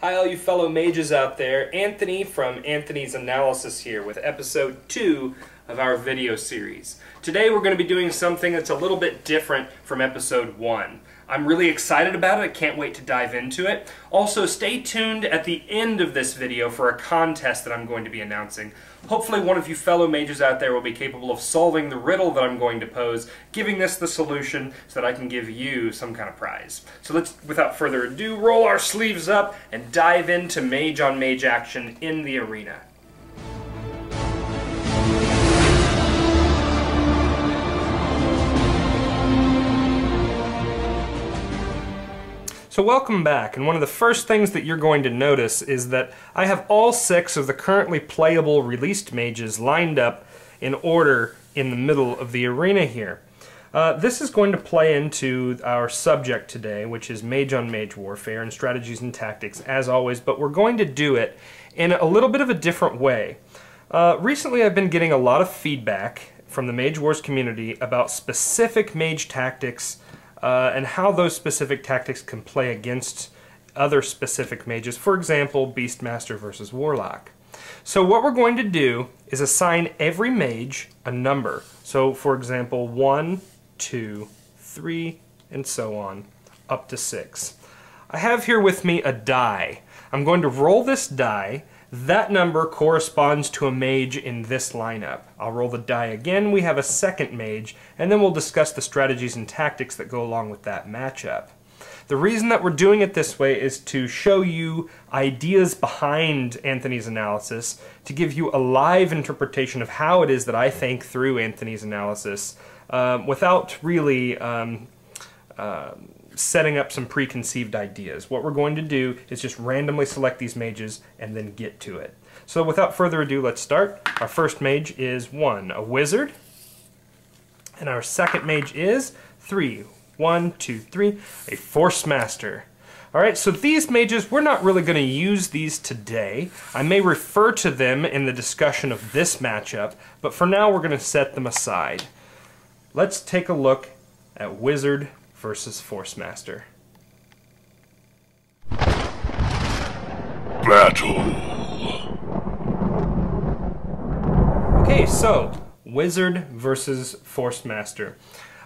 Hi all you fellow mages out there, Anthony from Anthony's Analysis here with episode 2 of our video series. Today we're going to be doing something that's a little bit different from episode 1. I'm really excited about it, I can't wait to dive into it. Also stay tuned at the end of this video for a contest that I'm going to be announcing. Hopefully one of you fellow mages out there will be capable of solving the riddle that I'm going to pose, giving this the solution so that I can give you some kind of prize. So let's, without further ado, roll our sleeves up and dive into mage on mage action in the arena. So welcome back, and one of the first things that you're going to notice is that I have all 6 of the currently playable released mages lined up in order in the middle of the arena here. This is going to play into our subject today, which is Mage on Mage Warfare and strategies and tactics, as always, but we're going to do it in a little bit of a different way. Recently I've been getting a lot of feedback from the Mage Wars community about specific mage tactics and how those specific tactics can play against other specific mages, for example, Beastmaster versus Warlock. So what we're going to do is assign every mage a number. So for example, 1, 2, 3, and so on, up to 6. I have here with me a die. I'm going to roll this die. That number corresponds to a mage in this lineup. I'll roll the die again, we have a second mage, and then we'll discuss the strategies and tactics that go along with that matchup. The reason that we're doing it this way is to show you ideas behind Anthony's analysis, to give you a live interpretation of how it is that I think through Anthony's analysis, without really setting up some preconceived ideas. What we're going to do is just randomly select these mages and then get to it. So without further ado, let's start. Our first mage is 1, a wizard. And our second mage is 3. 1, 2, 3, a force master. Alright, so these mages, we're not really going to use these today. I may refer to them in the discussion of this matchup, but for now we're going to set them aside. Let's take a look at wizard versus Force Master. Battle. Okay, so Wizard versus Force Master.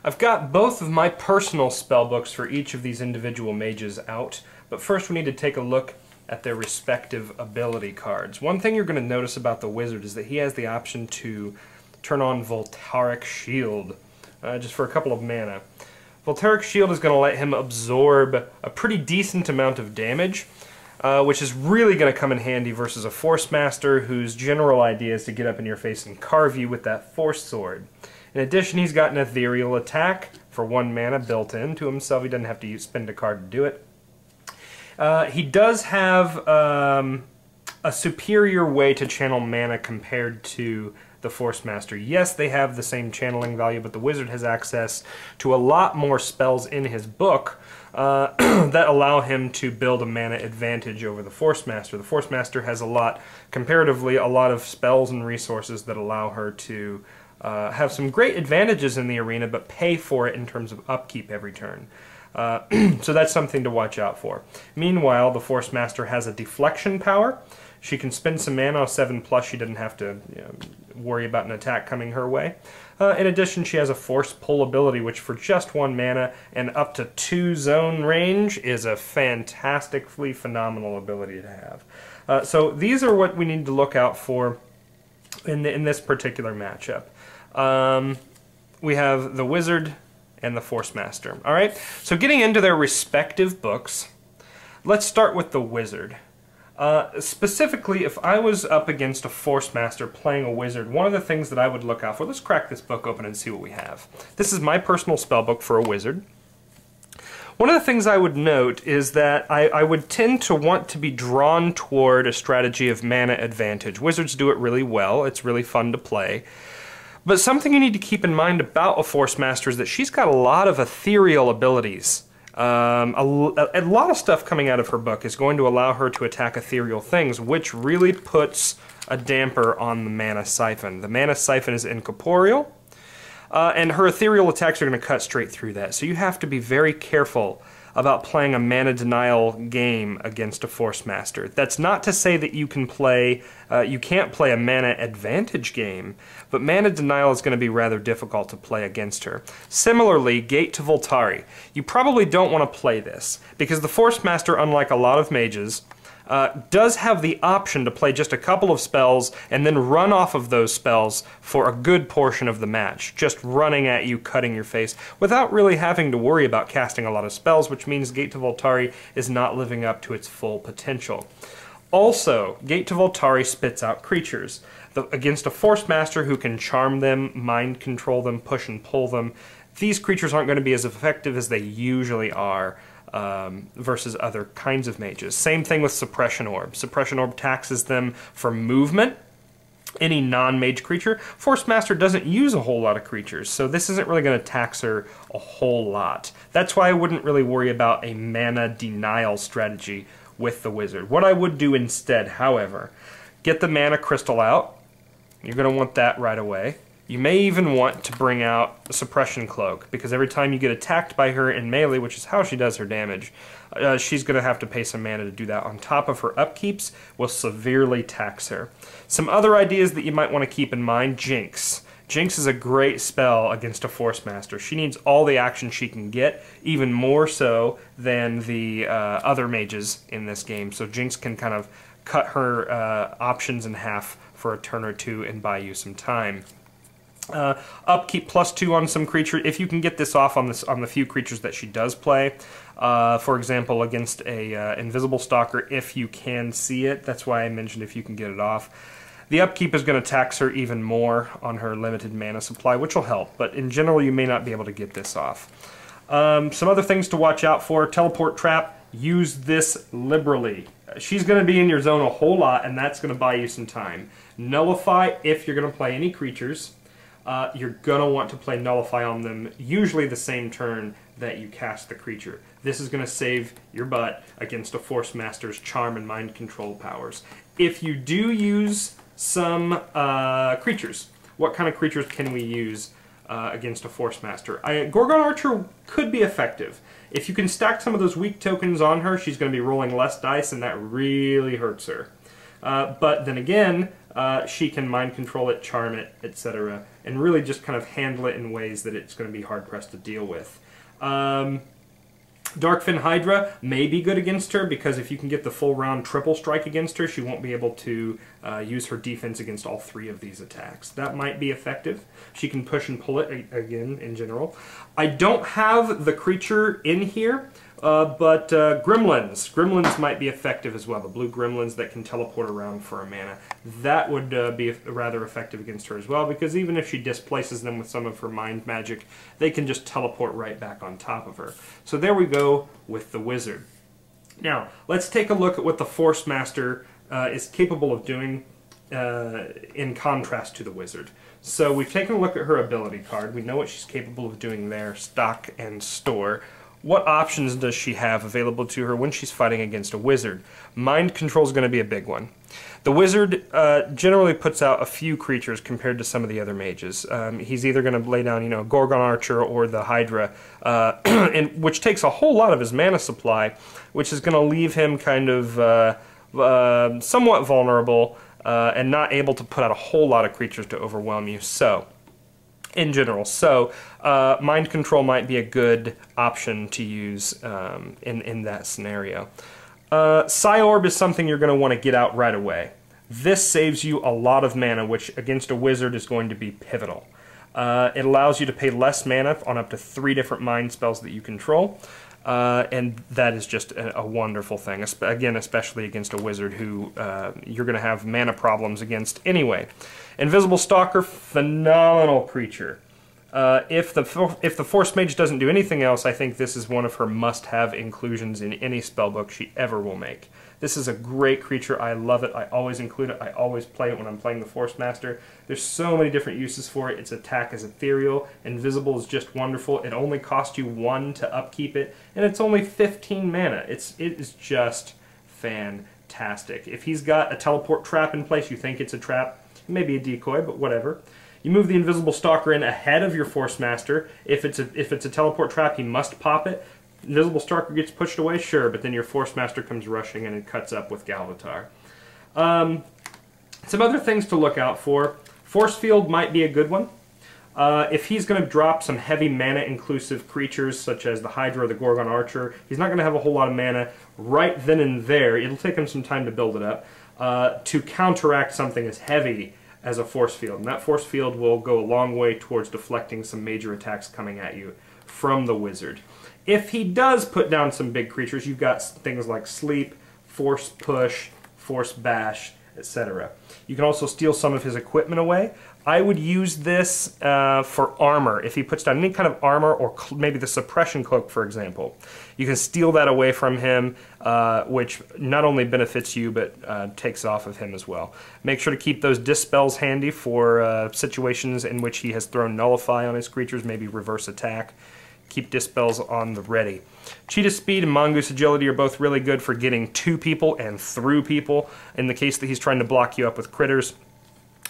I've got both of my personal spellbooks for each of these individual mages out, but first we need to take a look at their respective ability cards. One thing you're going to notice about the Wizard is that he has the option to turn on Voltaic Shield, just for a couple of mana. Voltaic Shield is going to let him absorb a pretty decent amount of damage, which is really going to come in handy versus a Force Master whose general idea is to get up in your face and carve you with that Force Sword. In addition, he's got an Ethereal Attack for 1 mana built into himself. He doesn't have to spend a card to do it. He does have a superior way to channel mana compared to the Force Master. Yes, they have the same channeling value, but the Wizard has access to a lot more spells in his book that allow him to build a mana advantage over the Force Master. The Force Master has comparatively, a lot of spells and resources that allow her to have some great advantages in the arena, but pay for it in terms of upkeep every turn. So that's something to watch out for. Meanwhile, the Force Master has a deflection power. She can spend some mana, 7+, she doesn't have to worry about an attack coming her way. In addition, she has a Force Pull ability, which for just 1 mana and up to 2 zone range is a fantastically phenomenal ability to have. So these are what we need to look out for in this particular matchup. We have the Wizard and the Force Master. Alright, so getting into their respective books, let's start with the Wizard. Specifically, if I was up against a Force Master playing a Wizard, one of the things that I would look out for, let's crack this book open and see what we have. This is my personal spellbook for a Wizard. One of the things I would note is that I would tend to want to be drawn toward a strategy of mana advantage. Wizards do it really well, it's really fun to play. But something you need to keep in mind about a Force Master is that she's got a lot of ethereal abilities. A lot of stuff coming out of her book is going to allow her to attack ethereal things, which really puts a damper on the mana siphon. The mana siphon is incorporeal, and her ethereal attacks are going to cut straight through that. So you have to be very careful about playing a mana denial game against a Force Master. That's not to say that you can't play a mana advantage game, but mana denial is going to be rather difficult to play against her. Similarly, Gate to Voltari. You probably don't want to play this, because the Force Master, unlike a lot of mages, does have the option to play just a couple of spells and then run off of those spells for a good portion of the match, just running at you, cutting your face, without really having to worry about casting a lot of spells, which means Gate to Voltari is not living up to its full potential. Also, Gate to Voltari spits out creatures. Against a Force Master who can charm them, mind control them, push and pull them, these creatures aren't going to be as effective as they usually are versus other kinds of mages. Same thing with Suppression Orb. Suppression Orb taxes them for movement. Any non-mage creature. Force Master doesn't use a whole lot of creatures, so this isn't really going to tax her a whole lot. That's why I wouldn't really worry about a mana denial strategy with the Wizard. What I would do instead, however, get the Mana Crystal out. You're going to want that right away. You may even want to bring out the Suppression Cloak, because every time you get attacked by her in melee, which is how she does her damage, she's going to have to pay some mana to do that. On top of her upkeeps, will severely tax her. Some other ideas that you might want to keep in mind: Jinx. Jinx is a great spell against a Force Master. She needs all the action she can get, even more so than the other mages in this game. So Jinx can kind of cut her options in half for a turn or two and buy you some time. Upkeep +2 on some creature. If you can get this off on the few creatures that she does play, for example, against a Invisible Stalker, if you can see it. That's why I mentioned if you can get it off. The upkeep is going to tax her even more on her limited mana supply, which will help, but in general you may not be able to get this off. Some other things to watch out for: Teleport Trap. Use this liberally. She's going to be in your zone a whole lot, and that's going to buy you some time. Nullify, if you're going to play any creatures. You're going to want to play Nullify on them, usually the same turn that you cast the creature. This is going to save your butt against a Force Master's Charm and Mind Control powers. If you do use some creatures, what kind of creatures can we use against a Force Master? Gorgon Archer could be effective. If you can stack some of those weak tokens on her, she's going to be rolling less dice, and that really hurts her. But then again, she can mind control it, charm it, etc., and really just kind of handle it in ways that it's going to be hard-pressed to deal with. Darkfin Hydra may be good against her, because if you can get the full round triple strike against her, she won't be able to use her defense against all three of these attacks. That might be effective. She can push and pull it, again, in general. I don't have the creature in here, but Gremlins. Gremlins might be effective as well. The blue Gremlins that can teleport around for a mana. That would be rather effective against her as well, because even if she displaces them with some of her mind magic, they can just teleport right back on top of her. So there we go with the Wizard. Now, let's take a look at what the Force Master is capable of doing in contrast to the Wizard. So we've taken a look at her ability card. We know what she's capable of doing there: stock and store. What options does she have available to her when she's fighting against a Wizard? Mind control is going to be a big one. The Wizard generally puts out a few creatures compared to some of the other mages. He's either going to lay down, Gorgon Archer or the Hydra, which takes a whole lot of his mana supply, which is going to leave him kind of somewhat vulnerable and not able to put out a whole lot of creatures to overwhelm you. So, in general, mind control might be a good option to use in that scenario. Psyorb is something you're going to want to get out right away. This saves you a lot of mana, which against a Wizard is going to be pivotal. It allows you to pay less mana on up to 3 different mind spells that you control, and that is just a wonderful thing, again, especially against a Wizard who you're going to have mana problems against anyway. Invisible Stalker, phenomenal creature. If the Force Mage doesn't do anything else, I think this is one of her must-have inclusions in any spellbook she ever will make. This is a great creature. I love it. I always include it. I always play it when I'm playing the Force Master. There's so many different uses for it. Its attack is ethereal. Invisible is just wonderful. It only costs you 1 to upkeep it, and it's only 15 mana. It is just fantastic. If he's got a teleport trap in place, you think it's a trap, maybe a decoy, but whatever. You move the Invisible Stalker in ahead of your Force Master. If it's a teleport trap, he must pop it. Invisible Stalker gets pushed away, sure, but then your Force Master comes rushing in and cuts up with Galvatar. Some other things to look out for. Force Field might be a good one. If he's going to drop some heavy mana-inclusive creatures, such as the Hydra or the Gorgon Archer, he's not going to have a whole lot of mana right then and there. It'll take him some time to build it up, to counteract something as heavy as a Force Field. And that Force Field will go a long way towards deflecting some major attacks coming at you from the Wizard. If he does put down some big creatures, you've got things like Sleep, Force Push, Force Bash, etc. You can also steal some of his equipment away. I would use this for armor. If he puts down any kind of armor, or maybe the suppression cloak, for example, you can steal that away from him, which not only benefits you, but takes off of him as well. Make sure to keep those dispels handy for situations in which he has thrown Nullify on his creatures, maybe reverse attack. Keep dispels on the ready. Cheetah Speed and Mongoose Agility are both really good for getting to people and through people in the case that he's trying to block you up with critters.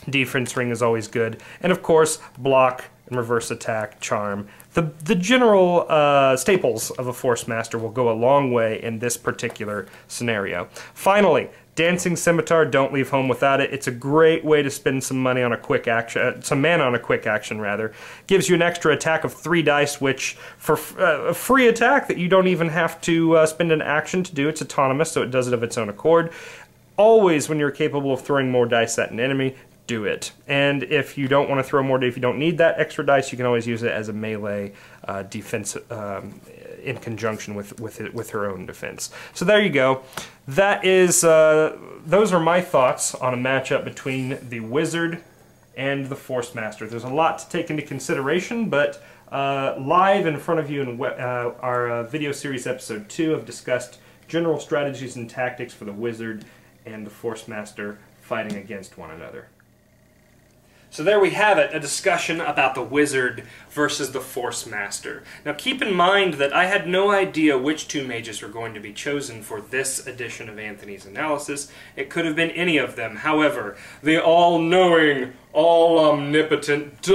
Defense Ring is always good. And of course, Block and Reverse Attack, Charm. The general staples of a Force Master will go a long way in this particular scenario. Finally, Dancing Scimitar, don't leave home without it. It's a great way to spend some money on a quick action, some mana on a quick action rather. Gives you an extra attack of 3 dice, which for a free attack that you don't even have to spend an action to do. It's autonomous, so it does it of its own accord. Always, when you're capable of throwing more dice at an enemy, do it. And if you don't want to throw more, if you don't need that extra dice, you can always use it as a melee defense in conjunction with her own defense. So there you go. That is, those are my thoughts on a matchup between the Wizard and the Force Master. There's a lot to take into consideration, but live in front of you in our video series episode 2, I've discussed general strategies and tactics for the Wizard and the Force Master fighting against one another. So there we have it, a discussion about the Wizard versus the Force Master. Now keep in mind that I had no idea which 2 mages were going to be chosen for this edition of Anthony's Analysis. It could have been any of them. However, the all-knowing, all-omnipotent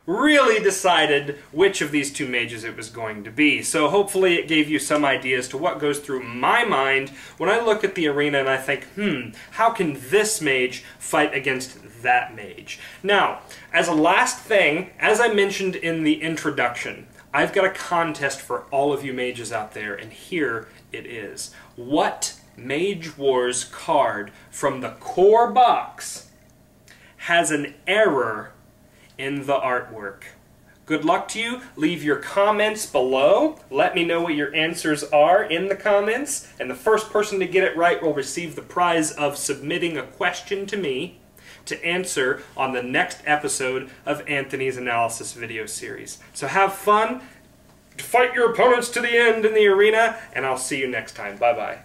really decided which of these 2 mages it was going to be. So hopefully it gave you some idea as to what goes through my mind when I look at the arena and I think, how can this mage fight against that mage? Now, as a last thing, as I mentioned in the introduction, I've got a contest for all of you mages out there, and here it is. What Mage Wars card from the core box has an error in the artwork? Good luck to you. Leave your comments below. Let me know what your answers are in the comments, and the first person to get it right will receive the prize of submitting a question to me to answer on the next episode of Anthony's Analysis video series. So have fun, fight your opponents to the end in the arena, and I'll see you next time. Bye-bye.